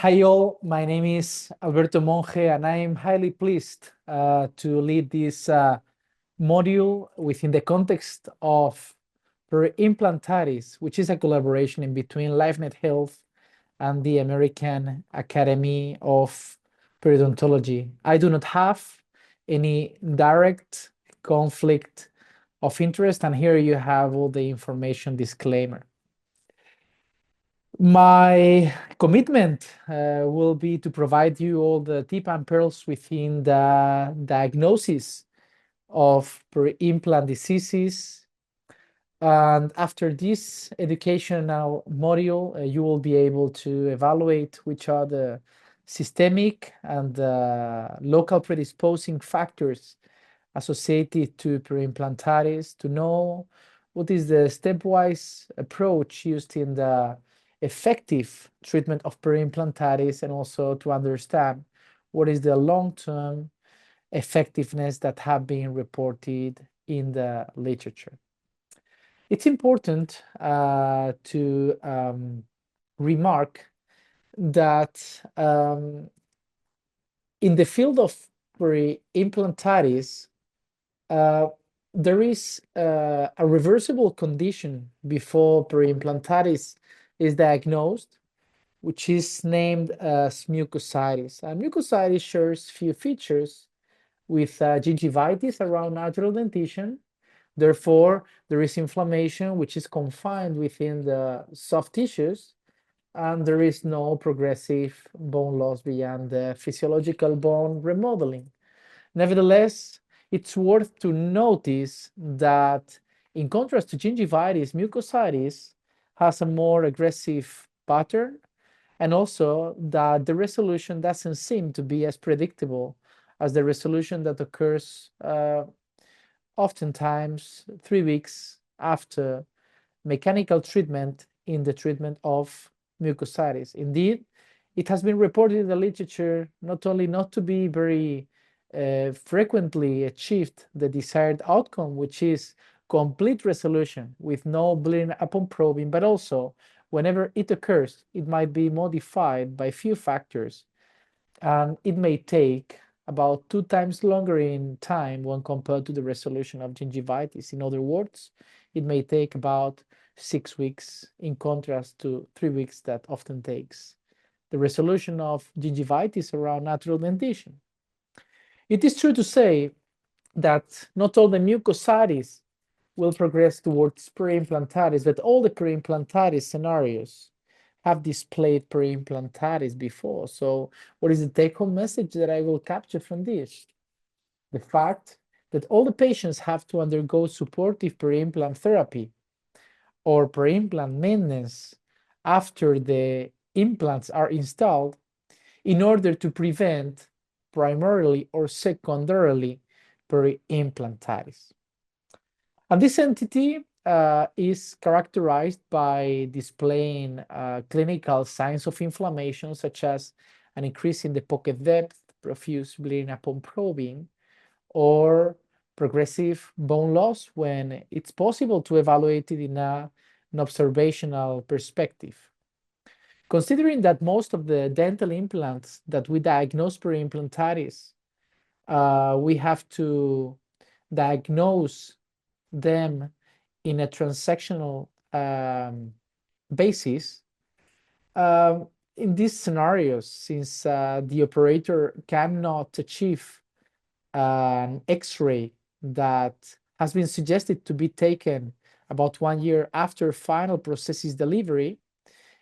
Hi all, my name is Alberto Monge and I am highly pleased to lead this module within the context of Peri-Implantitis, which is a collaboration in between LifeNet Health and the American Academy of Periodontology. I do not have any direct conflict of interest, and here you have all the information disclaimer. My commitment will be to provide you all the tip and pearls within the diagnosis of peri-implant diseases. And after this educational module, you will be able to evaluate which are the systemic and local predisposing factors associated to peri-implantitis, to know what is the stepwise approach used in the effective treatment of peri-implantitis, and also to understand what is the long-term effectiveness that have been reported in the literature. It's important to remark that in the field of peri-implantitis, there is a reversible condition before peri-implantitis is diagnosed, which is named as mucositis. Mucositis shares few features with gingivitis around natural dentition. Therefore, there is inflammation which is confined within the soft tissues, and there is no progressive bone loss beyond the physiological bone remodeling. Nevertheless, it's worth to notice that in contrast to gingivitis, mucositis has a more aggressive pattern, and also that the resolution doesn't seem to be as predictable as the resolution that occurs oftentimes 3 weeks after mechanical treatment in the treatment of mucositis. Indeed, it has been reported in the literature not only not to be very frequently achieved the desired outcome, which is complete resolution with no bleeding upon probing, but also whenever it occurs, it might be modified by few factors, and it may take about 2 times longer in time when compared to the resolution of gingivitis. In other words, it may take about 6 weeks in contrast to 3 weeks that often takes the resolution of gingivitis around natural dentition. It is true to say that not all the mucositis will progress towards peri-implantitis, but all the peri-implantitis scenarios have displayed peri-implantitis before. So what is the take-home message that I will capture from this? The fact that all the patients have to undergo supportive peri-implant therapy or peri-implant maintenance after the implants are installed in order to prevent primarily or secondarily peri-implantitis. And this entity is characterized by displaying clinical signs of inflammation, such as an increase in the pocket depth, profuse bleeding upon probing, or progressive bone loss when it's possible to evaluate it in an observational perspective. Considering that most of the dental implants that we diagnose peri-implantitis, we have to diagnose them in a transactional basis. In these scenarios, since the operator cannot achieve an X-ray that has been suggested to be taken about 1 year after final prosthesis delivery,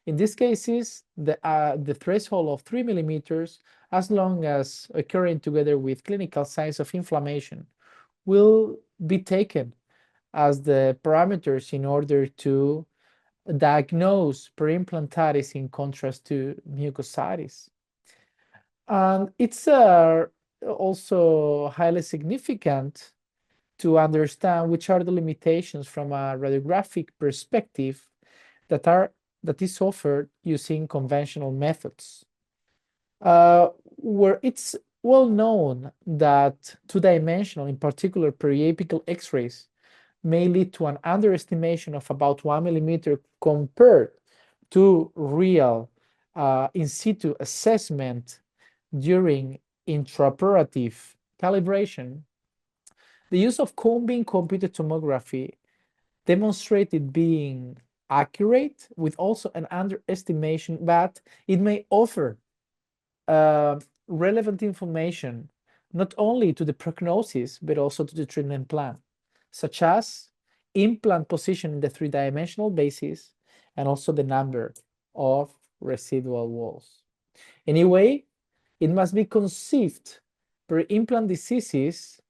in these cases, the threshold of 3 millimeters, as long as occurring together with clinical signs of inflammation, will be taken as the parameters in order to diagnose peri-implantitis in contrast to mucositis. And it's also highly significant to understand which are the limitations from a radiographic perspective that is offered using conventional methods, where it's well known that two-dimensional, in particular periapical X-rays, may lead to an underestimation of about 1 millimeter compared to real in situ assessment during intraoperative calibration, the use of cone-beam computed tomography demonstrated being accurate with also an underestimation, but it may offer relevant information not only to the prognosis but also to the treatment plan, such as implant position in the three-dimensional basis and also the number of residual walls. Anyway, it must be conceived peri-implant diseases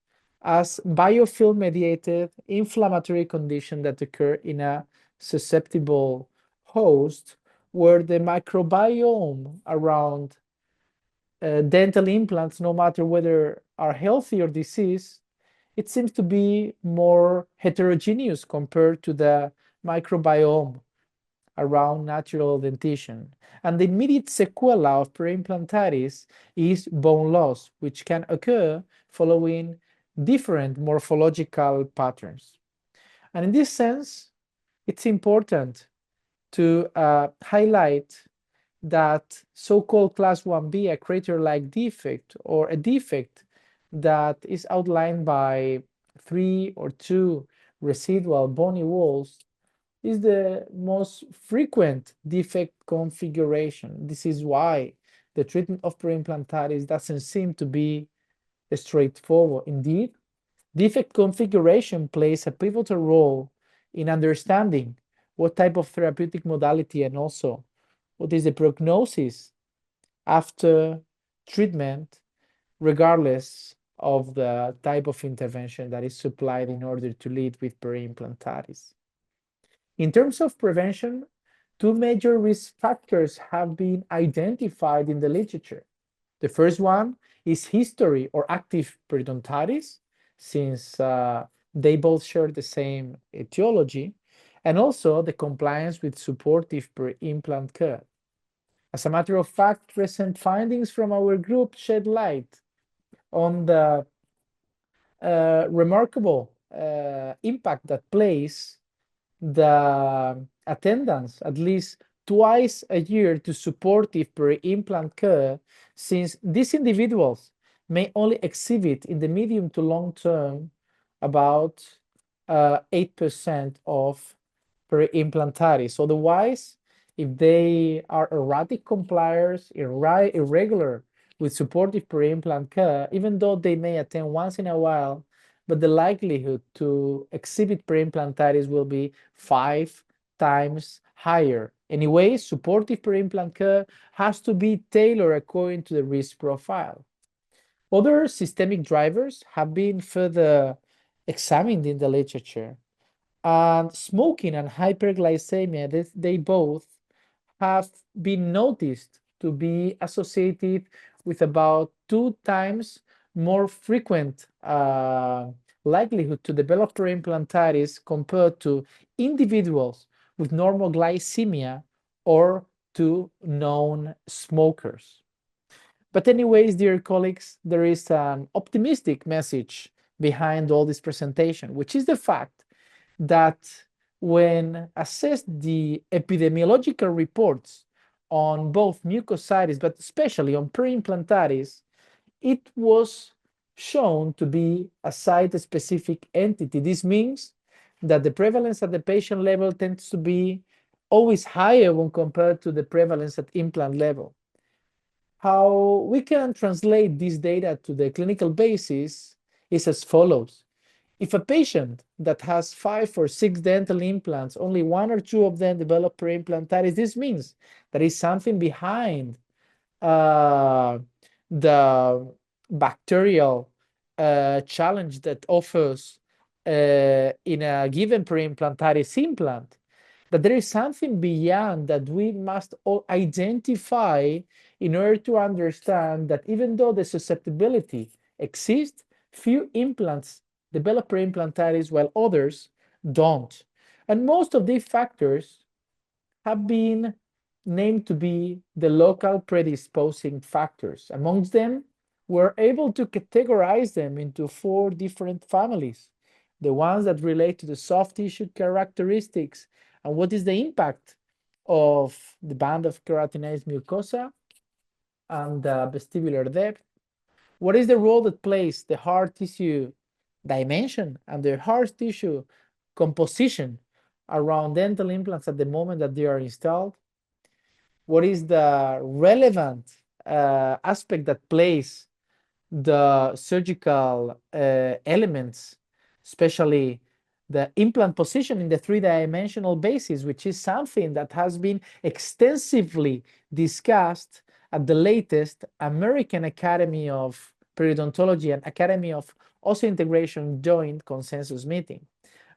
as biofilm-mediated inflammatory conditions that occur in a susceptible host where the microbiome around dental implants, no matter whether are healthy or diseased, it seems to be more heterogeneous compared to the microbiome around natural dentition. And the immediate sequela of peri-implantitis is bone loss, which can occur following different morphological patterns. And in this sense, it's important to highlight that so-called class 1B, a crater-like defect or a defect that is outlined by 3 or 2 residual bony walls, is the most frequent defect configuration. This is why the treatment of peri-implantitis doesn't seem to be straightforward. Indeed, defect configuration plays a pivotal role in understanding what type of therapeutic modality and also what is the prognosis after treatment, regardless of the type of intervention that is supplied in order to lead with peri-implantitis. In terms of prevention, 2 major risk factors have been identified in the literature. The first one is history or active periodontitis, since they both share the same etiology, and also the compliance with supportive peri-implant care. As a matter of fact, recent findings from our group shed light on the remarkable impact that plays the attendance at least twice a year to supportive peri-implant care, since these individuals may only exhibit in the medium to long term about 8% of peri-implantitis. Otherwise, if they are erratic compliers, irregular with supportive peri-implant care, even though they may attend once in a while, but the likelihood to exhibit peri-implantitis will be 5 times higher. Anyway, supportive peri-implant care has to be tailored according to the risk profile. Other systemic drivers have been further examined in the literature. And smoking and hyperglycemia, they both have been noticed to be associated with about 2 times more frequent likelihood to develop peri-implantitis compared to individuals with normal glycemia or to non-smokers. But anyways, dear colleagues, there is an optimistic message behind all this presentation, which is the fact that when assessed the epidemiological reports on both mucositis, but especially on peri-implantitis, it was shown to be a site-specific entity. This means that the prevalence at the patient level tends to be always higher when compared to the prevalence at implant level. How we can translate this data to the clinical basis is as follows. If a patient that has 5 or 6 dental implants, only 1 or 2 of them develop peri-implantitis, this means there is something behind the bacterial challenge that offers in a given peri-implantitis implant, that there is something beyond that we must identify in order to understand that even though the susceptibility exists, few implants develop peri-implantitis while others don't. And most of these factors have been named to be the local predisposing factors. Amongst them, we're able to categorize them into 4 different families. The ones that relate to the soft tissue characteristics and what is the impact of the band of keratinized mucosa and the vestibular depth. What is the role that plays the hard tissue dimension and the hard tissue composition around dental implants at the moment that they are installed? What is the relevant aspect that plays the surgical elements, especially the implant position in the three-dimensional basis, which is something that has been extensively discussed at the latest American Academy of Periodontology and Academy of Osseointegration joint consensus meeting.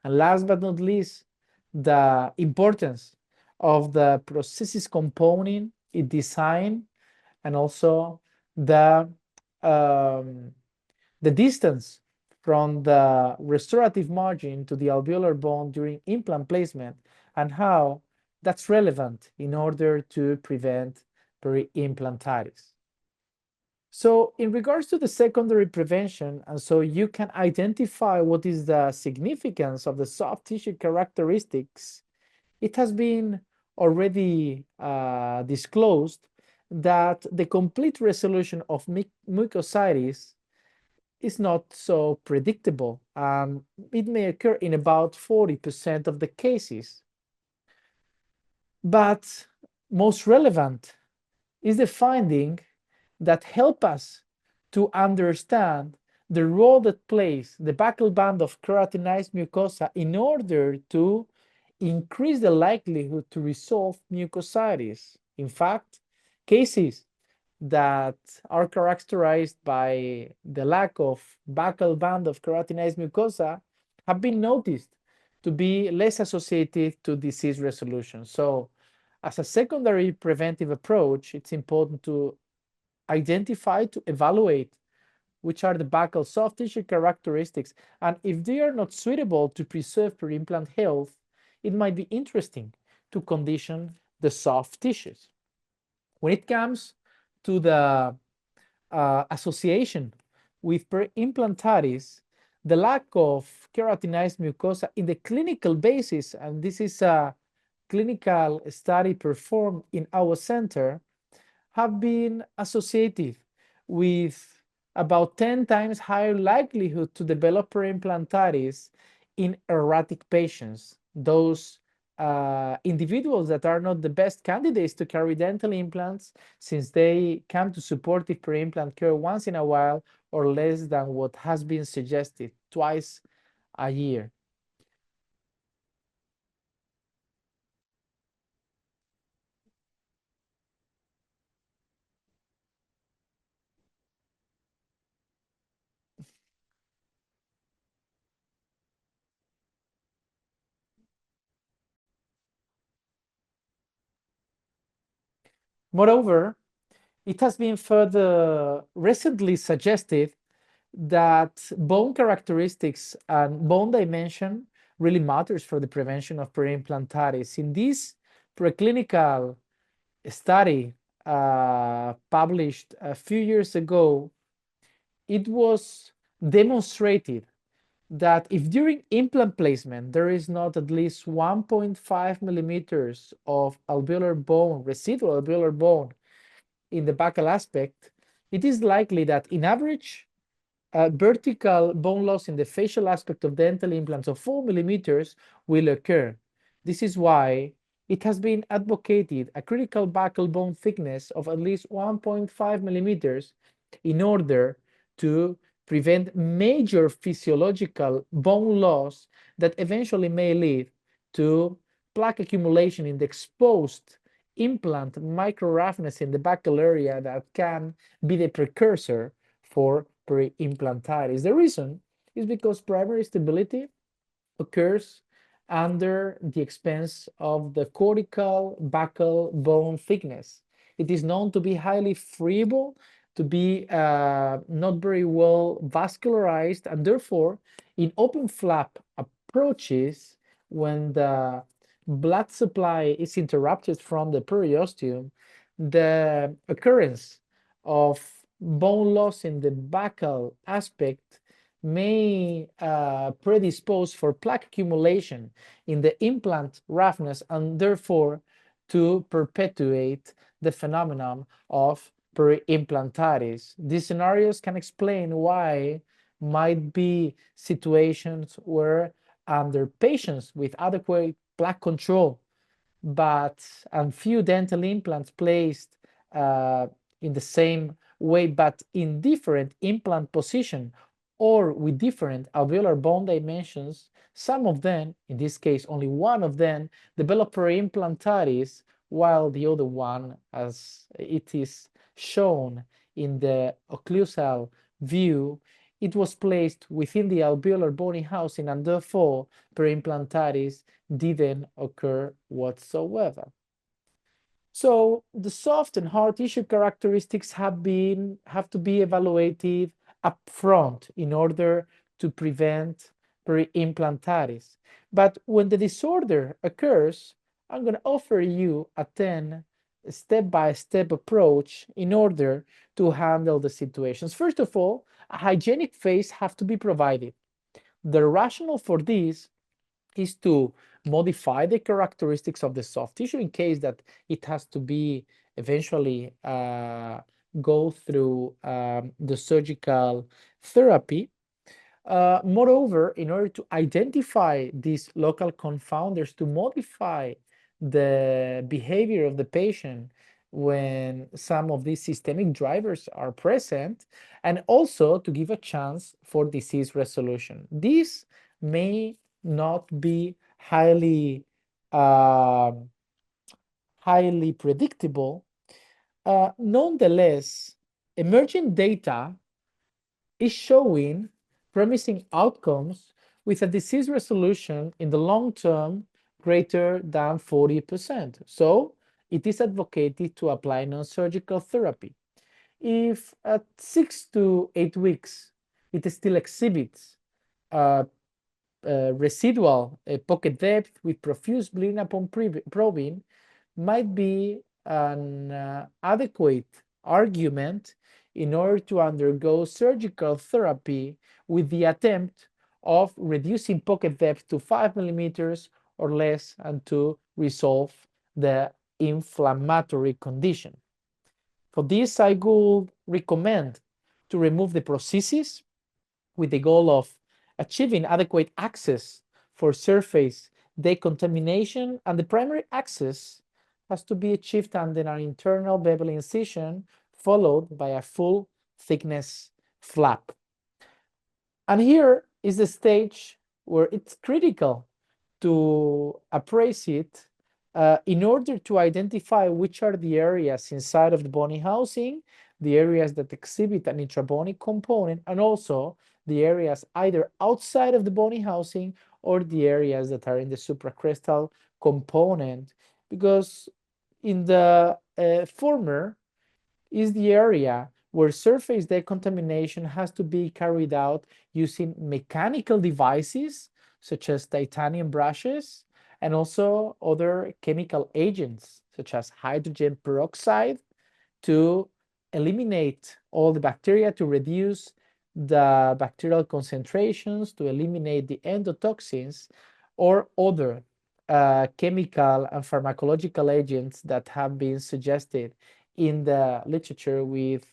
And last but not least, the importance of the prosthesis component, its design, and also the um, the distance from the restorative margin to the alveolar bone during implant placement and how that's relevant in order to prevent peri-implantitis. So in regards to the secondary prevention, and so you can identify what is the significance of the soft tissue characteristics, it has been already disclosed that the complete resolution of mucositis is not so predictable. It may occur in about 40% of the cases. But most relevant is the finding that help us to understand the role that plays the buccal band of keratinized mucosa in order to increase the likelihood to resolve mucositis. In fact, cases that are characterized by the lack of buccal band of keratinized mucosa have been noticed to be less associated to disease resolution. So as a secondary preventive approach, it's important to identify, to evaluate which are the buccal soft tissue characteristics. And if they are not suitable to preserve peri-implant health, it might be interesting to condition the soft tissues. When it comes to the association with peri-implantitis, the lack of keratinized mucosa in the clinical basis, and this is a clinical study performed in our center, have been associated with about 10 times higher likelihood to develop peri-implantitis in erratic patients, those individuals that are not the best candidates to carry dental implants since they come to supportive peri-implant care once in a while or less than what has been suggested, twice a year. Moreover, it has been further recently suggested that bone characteristics and bone dimension really matters for the prevention of peri-implantitis. In this preclinical study published a few years ago, it was demonstrated that if during implant placement there is not at least 1.5 millimeters of alveolar bone, residual alveolar bone in the buccal aspect, it is likely that in average, vertical bone loss in the facial aspect of dental implants of 4 millimeters will occur. This is why it has been advocated a critical buccal bone thickness of at least 1.5 millimeters in order to prevent major physiological bone loss that eventually may lead to plaque accumulation in the exposed implant micro roughness in the buccal area that can be the precursor for peri-implantitis. The reason is because primary stability occurs under the expense of the cortical buccal bone thickness. It is known to be highly friable, to be not very well vascularized, and therefore in open flap approaches, when the blood supply is interrupted from the periosteum, the occurrence of bone loss in the buccal aspect may predispose for plaque accumulation in the implant roughness and therefore to perpetuate the phenomenon of peri-implantitis. These scenarios can explain why might be situations where under patients with adequate plaque control but and few dental implants placed uh, in the same way but in different implant position or with different alveolar bone dimensions, some of them, in this case only one of them, develop peri-implantitis, while the other one, as it is shown in the occlusal view, it was placed within the alveolar bony housing, and therefore peri-implantitis didn't occur whatsoever. So the soft and hard tissue characteristics have to be evaluated upfront in order to prevent peri-implantitis. But when the disorder occurs, I'm going to offer you a 10 step-by-step approach in order to handle the situations. First of all, a hygienic phase has to be provided. The rationale for this is to modify the characteristics of the soft tissue in case that it has to be eventually go through the surgical therapy. Moreover, in order to identify these local confounders, to modify the behavior of the patient when some of these systemic drivers are present, and also to give a chance for disease resolution. This may not be uh, highly predictable. Nonetheless, emerging data is showing promising outcomes with a disease resolution in the long term greater than 40%. So it is advocated to apply non-surgical therapy. If at 6 to 8 weeks it still exhibits uh, residual pocket depth with profuse bleeding upon probing, might be an adequate argument in order to undergo surgical therapy with the attempt of reducing pocket depth to 5 millimeters or less and to resolve the inflammatory condition. For this, I would recommend to remove the prosthesis with the goal of achieving adequate access for surface decontamination, and the primary access has to be achieved under an internal bevel incision followed by a full thickness flap. And here is the stage where it's critical to appraise it in order to identify which are the areas inside of the bony housing, the areas that exhibit an intrabony component, and also the areas either outside of the bony housing or the areas that are in the supracrestal component, because in the former is the area where surface decontamination has to be carried out using mechanical devices such as titanium brushes and also other chemical agents such as hydrogen peroxide to eliminate all the bacteria, to reduce the bacterial concentrations, to eliminate the endotoxins or other chemical and pharmacological agents that have been suggested in the literature with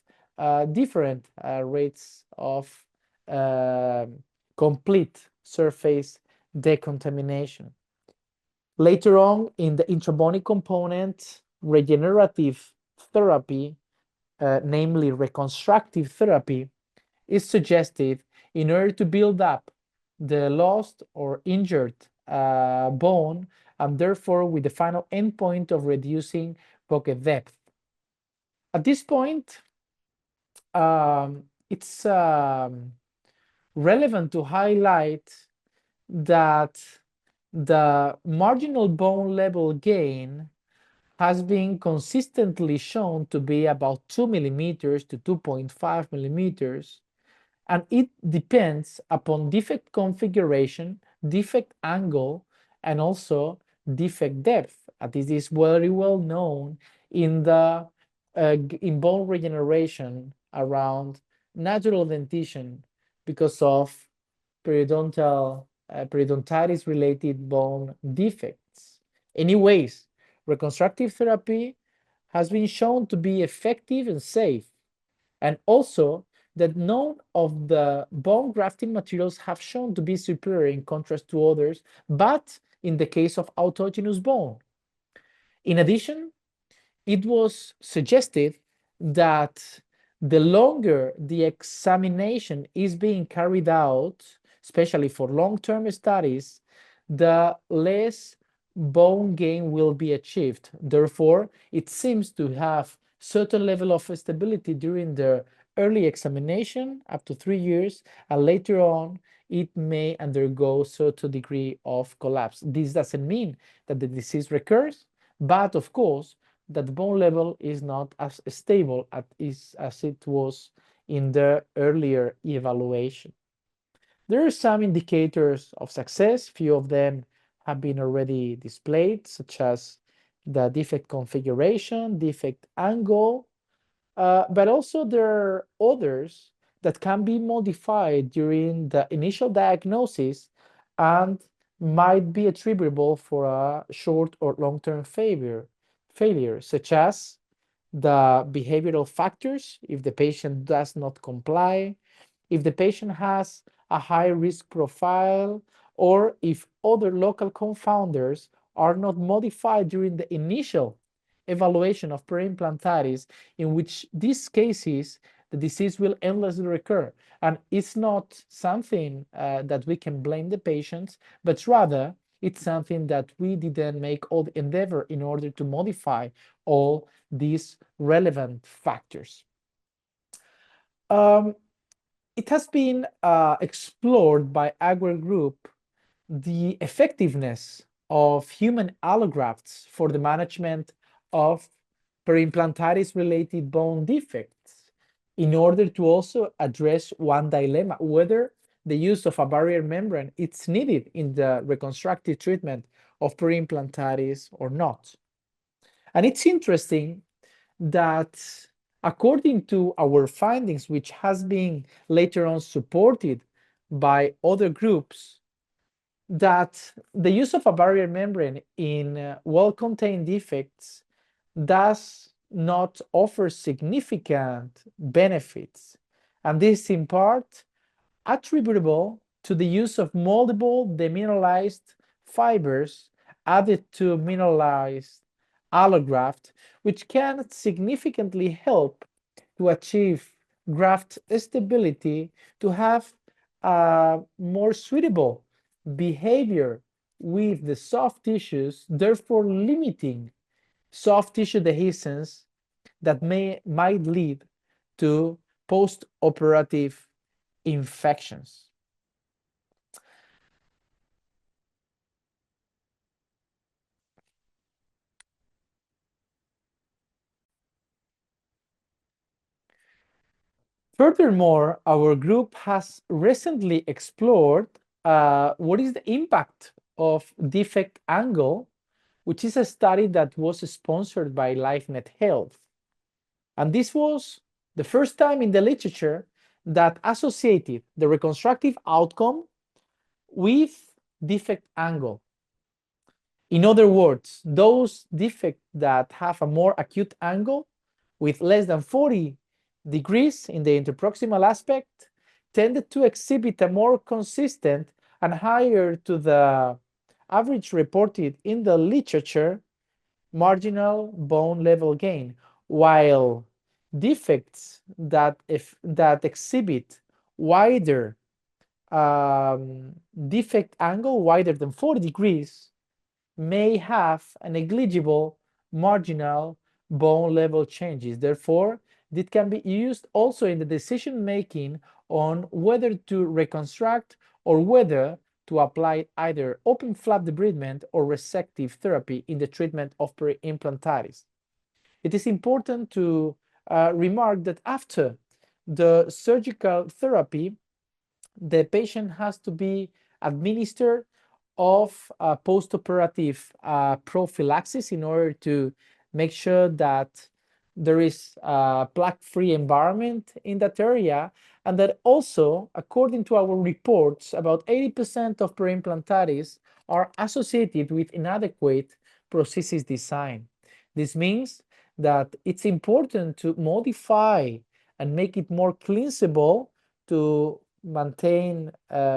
different rates of complete surface decontamination. Later on, in the intrabony component, regenerative therapy, namely reconstructive therapy, is suggested in order to build up the lost or injured bone, and therefore with the final endpoint of reducing pocket depth. At this point, it's relevant to highlight that the marginal bone level gain has been consistently shown to be about 2 millimeters to 2.5 millimeters, and it depends upon defect configuration, defect angle, and also defect depth. This is very well known in the in bone regeneration around natural dentition because of periodontitis related bone defects. Anyways, reconstructive therapy has been shown to be effective and safe, and also that none of the bone grafting materials have shown to be superior in contrast to others, but in the case of autogenous bone. In addition, it was suggested that the longer the examination is being carried out, especially for long-term studies, the less bone gain will be achieved. Therefore, it seems to have certain level of stability during the early examination, up to 3 years, and later on, it may undergo certain degree of collapse. This doesn't mean that the disease recurs, but of course, that the bone level is not as stable as it was in the earlier evaluation. There are some indicators of success. Few of them have been already displayed, such as the defect configuration, defect angle, but also there are others that can be modified during the initial diagnosis and might be attributable for a short or long-term failure, such as the behavioral factors, if the patient does not comply, if the patient has a high risk profile, or if other local confounders are not modified during the initial evaluation of peri-implantitis, in which these cases the disease will endlessly recur. And it's not something that we can blame the patients, but rather it's something that we didn't make all the endeavor in order to modify all these relevant factors. It has been explored by our group the effectiveness of human allografts for the management of peri-implantitis related bone defects, in order to also address one dilemma, whether the use of a barrier membrane is needed in the reconstructive treatment of peri-implantitis or not. And it's interesting that according to our findings, which has been later on supported by other groups, that the use of a barrier membrane in well-contained defects does not offer significant benefits. And this in part attributable to the use of moldable demineralized fibers added to mineralized allograft, which can significantly help to achieve graft stability, to have a more suitable behavior with the soft tissues, therefore limiting soft tissue dehiscence that might lead to post-operative infections. Furthermore, our group has recently explored what is the impact of defect angle, which is a study that was sponsored by LifeNet Health. And this was the first time in the literature that associated the reconstructive outcome with defect angle. In other words, those defects that have a more acute angle with less than 40 degrees in the interproximal aspect tended to exhibit a more consistent and higher to the average reported in the literature marginal bone level gain, while defects that exhibit wider defect angle wider than 40 degrees may have a negligible marginal bone level changes. Therefore, it can be used also in the decision making on whether to reconstruct or whether to apply either open flap debridement or resective therapy in the treatment of peri-implantitis. It is important to remark that after the surgical therapy, the patient has to be administered of post-operative prophylaxis in order to make sure that there is a plaque-free environment in that area, and that also, according to our reports, about 80% of peri-implantitis are associated with inadequate prosthesis design. This means that it's important to modify and make it more cleansable to maintain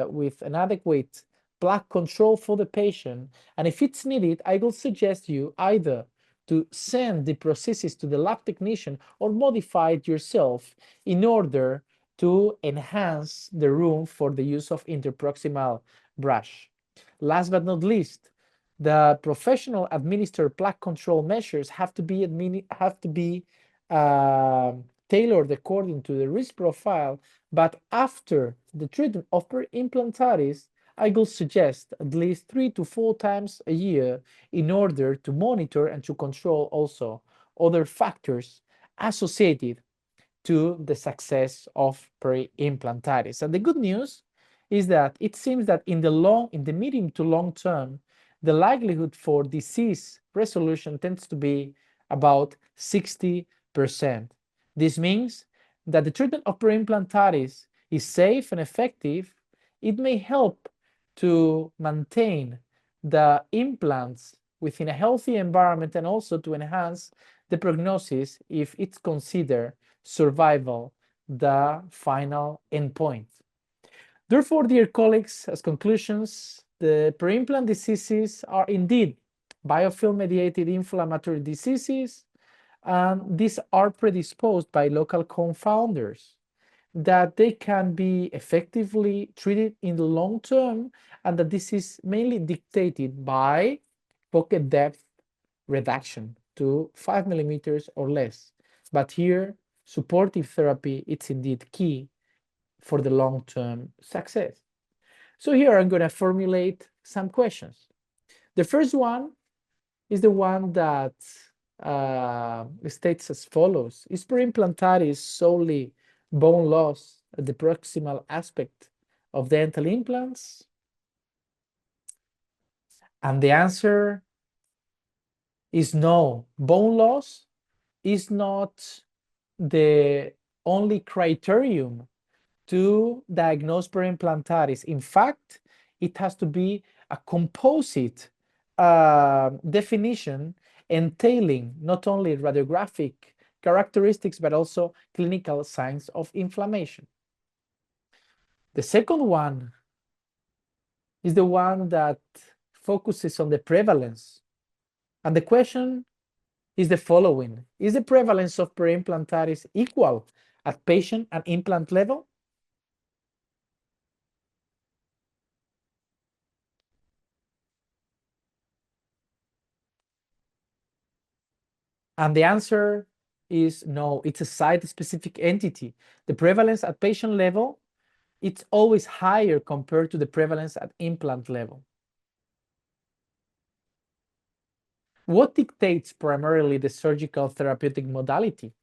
with an adequate plaque control for the patient. And if it's needed, I will suggest you either to send the prosthesis to the lab technician or modify it yourself in order to enhance the room for the use of interproximal brush. Last but not least, the professional administered plaque control measures have to be tailored according to the risk profile. But after the treatment of peri-implantitis, I will suggest at least 3 to 4 times a year in order to monitor and to control also other factors associated to the success of peri-implantitis. And the good news is that it seems that in the medium to long term, the likelihood for disease resolution tends to be about 60%. This means that the treatment of peri-implantitis is safe and effective. It may help to maintain the implants within a healthy environment and also to enhance the prognosis if it's considered survival the final endpoint. Therefore, dear colleagues, as conclusions, the peri-implant diseases are indeed biofilm-mediated inflammatory diseases, and these are predisposed by local confounders that they can be effectively treated in the long term, and that this is mainly dictated by pocket depth reduction to 5 millimeters or less. But here, supportive therapy, it's indeed key for the long-term success. So here I'm going to formulate some questions. The first one is the one that states as follows. Is peri-implantitis solely bone loss at the proximal aspect of dental implants? And the answer is no. Bone loss is not the only criterion to diagnose peri-implantitis. In fact, it has to be a composite definition entailing not only radiographic characteristics, but also clinical signs of inflammation. The second one is the one that focuses on the prevalence. And the question is the following. Is the prevalence of peri-implantitis equal at patient and implant level? And the answer is no, it's a site-specific entity. The prevalence at patient level, it's always higher compared to the prevalence at implant level. What dictates primarily the surgical therapeutic modality?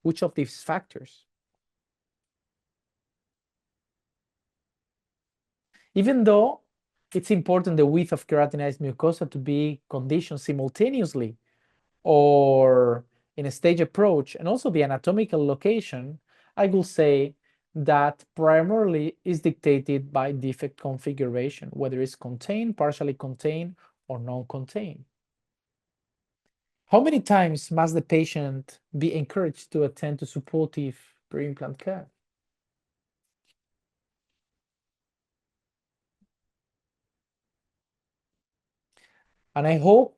Which of these factors? Even though it's important the width of keratinized mucosa to be conditioned simultaneously or in a stage approach, and also the anatomical location, I will say that primarily is dictated by defect configuration, whether it's contained, partially contained, or non-contained. How many times must the patient be encouraged to attend to supportive peri-implant care? And I hope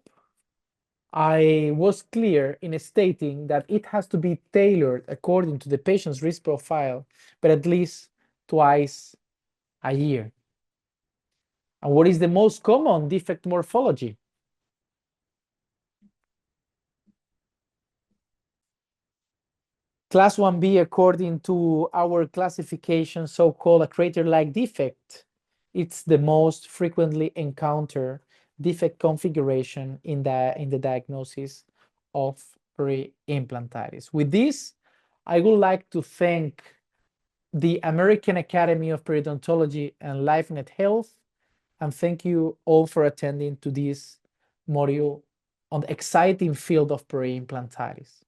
I was clear in stating that it has to be tailored according to the patient's risk profile, but at least twice a year. And what is the most common defect morphology? Class 1B, according to our classification, so-called a crater-like defect, it's the most frequently encountered defect configuration in the diagnosis of peri-implantitis. With this, I would like to thank the American Academy of Periodontology and LifeNet Health, and thank you all for attending to this module on the exciting field of peri-implantitis.